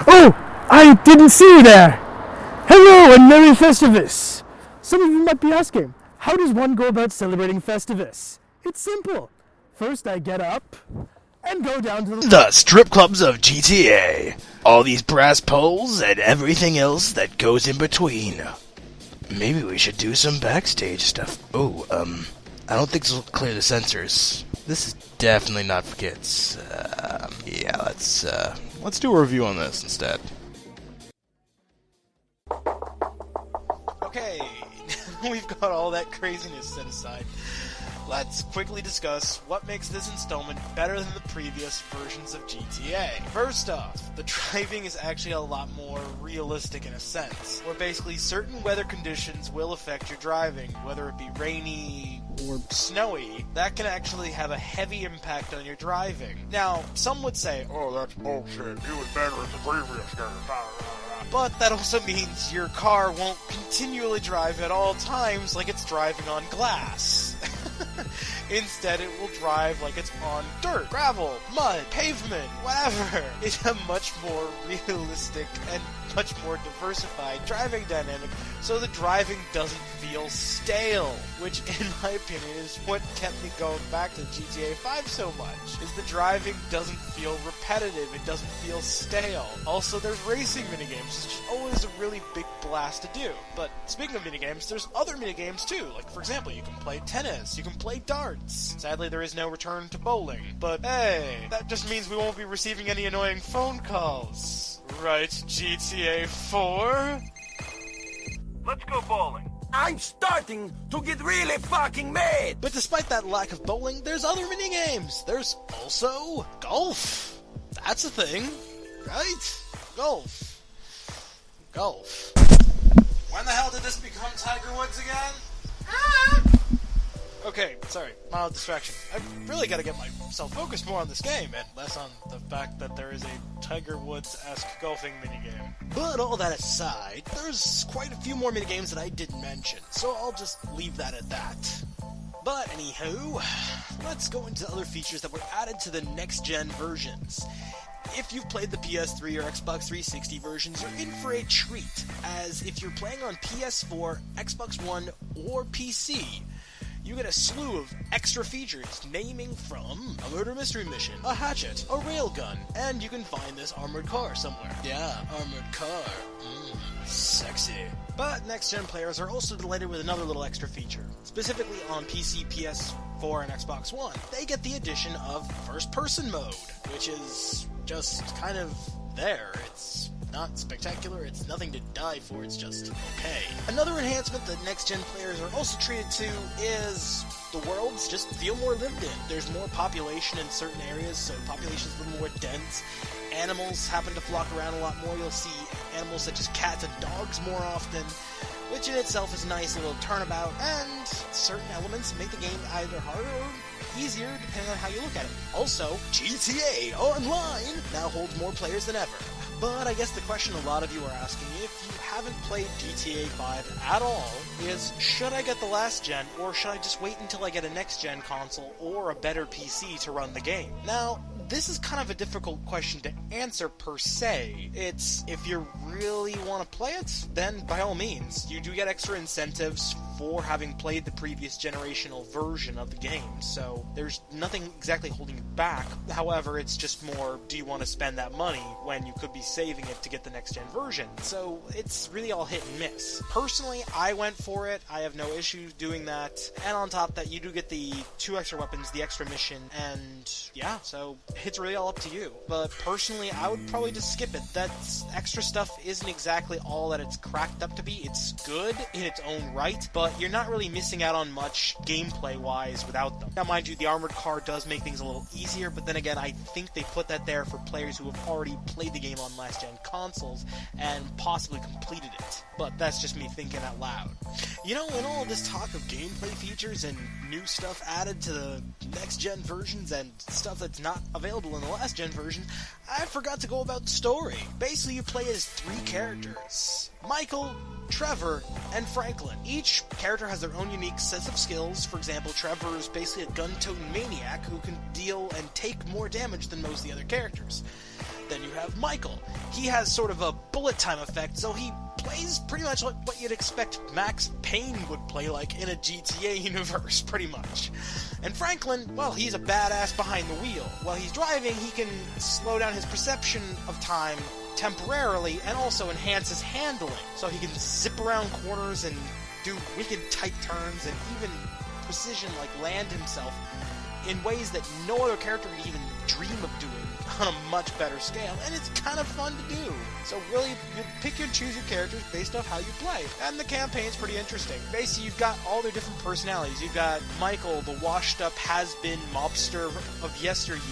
Oh, I didn't see you there. Hello and Merry Festivus. Some of you might be asking, how does one go about celebrating Festivus? It's simple. First I get up and go down to the strip clubs of GTA. All these brass poles and everything else that goes in between. Maybe we should do some backstage stuff. Oh, I don't think this will clear the sensors. This is definitely not for kids. Yeah, let's do a review on this instead. Okay, we've got all that craziness set aside. Let's quickly discuss what makes this installment better than the previous versions of GTA. First off, the driving is actually a lot more realistic in a sense, where basically certain weather conditions will affect your driving, whether it be rainy or snowy. That can actually have a heavy impact on your driving. Now, some would say, oh, that's bullshit, it was better in the previous game. But that also means your car won't continually drive at all times like it's driving on glass. Instead, it will drive like it's on dirt, gravel, mud, pavement, whatever. It's a much more realistic and much more diversified driving dynamic, so the driving doesn't feel stale, which in my opinion is what kept me going back to GTA 5 so much, is the driving doesn't feel repetitive, it doesn't feel stale. Also, there's racing minigames, which is always a really big blast to do. But speaking of minigames, there's other minigames too, like for example, you can play tennis, you can play darts. Sadly, there is no return to bowling, but hey, that just means we won't be receiving any annoying phone calls. Right, GTA 4? Let's go bowling. I'm starting to get really fucking mad! But despite that lack of bowling, there's other minigames. There's also golf. That's a thing, right? Golf. Golf. When the hell did this become Tiger Woods again? Okay, sorry, mild distraction. I've really got to get myself focused more on this game, and less on the fact that there is a Tiger Woods-esque golfing minigame. But all that aside, there's quite a few more minigames that I didn't mention, so I'll just leave that at that. But anywho, let's go into other features that were added to the next-gen versions. If you've played the PS3 or Xbox 360 versions, you're in for a treat, as if you're playing on PS4, Xbox One, or PC, you get a slew of extra features, naming from a murder mystery mission, a hatchet, a railgun, and you can find this armored car somewhere. Yeah, armored car. Sexy. But next-gen players are also delighted with another little extra feature. Specifically on PC, PS4, and Xbox One, they get the addition of first-person mode, which is just kind of there. It's not spectacular, it's nothing to die for, it's just okay. Another enhancement that next-gen players are also treated to is the worlds just feel more lived in. There's more population in certain areas, so population's a little more dense. Animals happen to flock around a lot more. You'll see animals such as cats and dogs more often, which in itself is a nice little turnabout, and certain elements make the game either harder or easier depending on how you look at it. Also, GTA Online now holds more players than ever. But I guess the question a lot of you are asking, if you haven't played GTA 5 at all, is should I get the last gen, or should I just wait until I get a next gen console or a better PC to run the game? Now, this is kind of a difficult question to answer per se. It's, if you really want to play it, then by all means. You do get extra incentives for having played the previous generational version of the game, so there's nothing exactly holding you back. However, it's just more, do you want to spend that money when you could be saving it to get the next gen version? So it's really all hit and miss. Personally, I went for it. I have no issue doing that. And on top of that, you do get the 2 extra weapons, the extra mission, and yeah, so it's really all up to you. But personally, I would probably just skip it. That extra stuff isn't exactly all that it's cracked up to be. It's good in its own right, but you're not really missing out on much gameplay-wise without them. Now, mind you, the armored car does make things a little easier, but then again, I think they put that there for players who have already played the game on last-gen consoles and possibly completed it. But that's just me thinking out loud. You know, in all this talk of gameplay features and new stuff added to the next-gen versions and stuff that's not available in the last-gen version, I forgot to go about the story. Basically, you play as 3 characters: Michael, Trevor, and Franklin. Each character has their own unique set of skills. For example, Trevor is basically a gun-toting maniac who can deal and take more damage than most of the other characters. Then you have Michael. he has sort of a bullet time effect, so he plays pretty much like what you'd expect Max Payne would play like in a GTA universe, pretty much. And Franklin, well, he's a badass behind the wheel. While he's driving, he can slow down his perception of time temporarily and also enhance his handling, so he can zip around corners and do wicked tight turns and even precision like land himself in ways that no other character would even dream of doing on a much better scale, and it's kind of fun to do. So really, you pick and choose your characters based off how you play, and the campaign's pretty interesting. Basically, you've got all their different personalities. You've got Michael, the washed-up has-been mobster of yesteryear.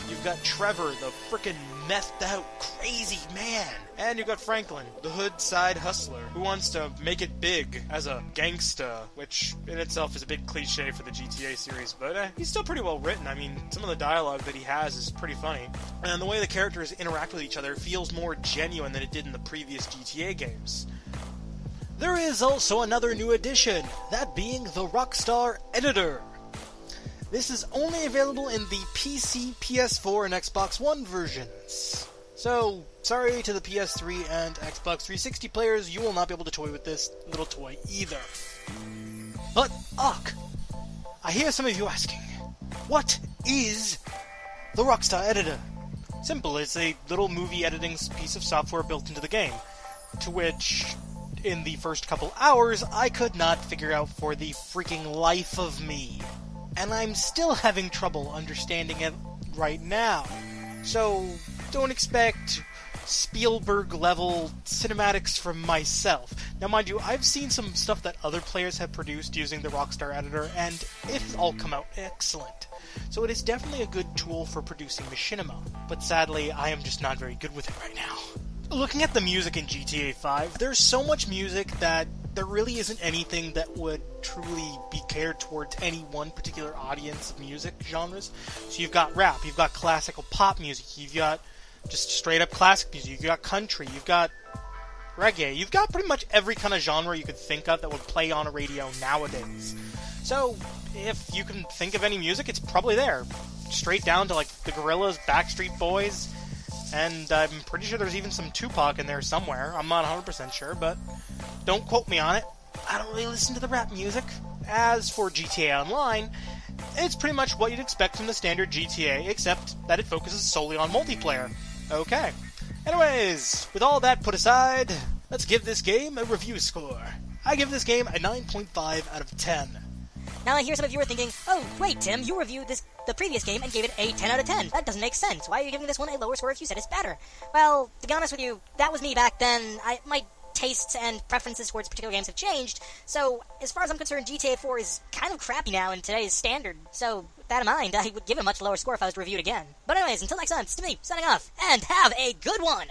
You've got Trevor, the frickin' methed-out crazy man. And you've got Franklin, the hood-side hustler, who wants to make it big as a gangsta, which in itself is a big cliche for the GTA series, but he's still pretty well written. I mean, some of the dialogue that he has is pretty funny. And the way the characters interact with each other feels more genuine than it did in the previous GTA games. There is also another new addition, that being the Rockstar Editor. This is only available in the PC, PS4, and Xbox One versions. So, sorry to the PS3 and Xbox 360 players, you will not be able to toy with this little toy either. But, I hear some of you asking, what is the Rockstar Editor? Simple, it's a little movie editing piece of software built into the game, to which, in the first couple hours, I could not figure out for the freaking life of me. And I'm still having trouble understanding it right now. So, don't expect Spielberg-level cinematics from myself. Now, mind you, I've seen some stuff that other players have produced using the Rockstar Editor, and it's all come out excellent. So it is definitely a good tool for producing machinima, but sadly, I am just not very good with it right now. Looking at the music in GTA 5, there's so much music that there really isn't anything that would truly be catered towards any one particular audience of music genres. So you've got rap, you've got classical pop music, you've got just straight up classic music, you've got country, you've got reggae, you've got pretty much every kind of genre you could think of that would play on a radio nowadays. So if you can think of any music, it's probably there. Straight down to like the Gorillaz, Backstreet Boys, and I'm pretty sure there's even some Tupac in there somewhere. I'm not 100% sure, but don't quote me on it. I don't really listen to the rap music. As for GTA Online, it's pretty much what you'd expect from the standard GTA, except that it focuses solely on multiplayer. Okay. Anyways, with all that put aside, let's give this game a review score. I give this game a 9.5 out of 10. Now I hear some of you are thinking, oh, wait, Tim, you reviewed the previous game and gave it a 10 out of 10. That doesn't make sense. Why are you giving this one a lower score if you said it's better? Well, to be honest with you, that was me back then. My tastes and preferences towards particular games have changed, so as far as I'm concerned, GTA 4 is kind of crappy now in today's standard. So, with that in mind, I would give it a much lower score if I was to review it again. But anyways, until next time, it's Timmy, signing off, and have a good one!